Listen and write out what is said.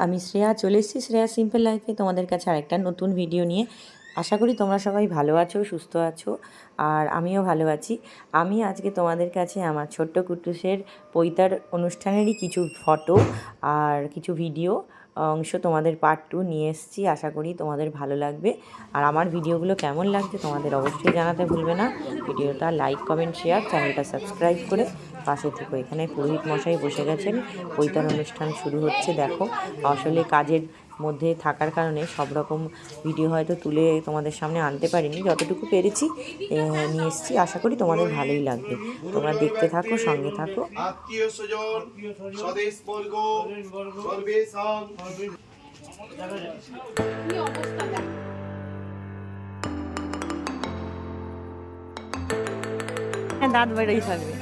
আমি শ্রেয়া চলে এসেছি শ্রেয়া সিম্পল লাইফে তোমাদের কাছে আরেকটা নতুন ভিডিও নিয়ে। আশা করি তোমরা সবাই ভালো আছো, সুস্থ আছো, আর আমিও ভালো আছি। আমি আজকে তোমাদের কাছে আমার ছোট্ট কুট্টুসের পৈতার অনুষ্ঠানেরই কিছু ফটো আর কিছু ভিডিও অংশ তোমাদের পার্ট 2 নিয়ে এসেছি। আশা করি তোমাদের ভালো লাগবে। আর আমার ভিডিওগুলো কেমন লাগছে তোমাদের অবশ্যই জানাতে ভুলবে না। ভিডিওটা লাইক, কমেন্ট, শেয়ার, চ্যানেলটা সাবস্ক্রাইব করে পাশে থেকো। এখানে পুরোহিত মশাই বসে গেছেন, পৈতার অনুষ্ঠান শুরু হচ্ছে। দেখো, আসলে কাজের মধ্যে থাকার কারণে সব রকম ভিডিও হয়তো তুলে তোমাদের সামনে আনতে পারিনি, যতটুকু পেরেছি নিয়ে এসেছি। আশা করি তোমাদের ভালোই লাগবে। তোমরা দেখতে থাকো, সঙ্গে থাকো। আত্মীয় স্বজন, স্বদেশ বর্গ, সর্বেশাং দাঁত বেড়েই থাকবে।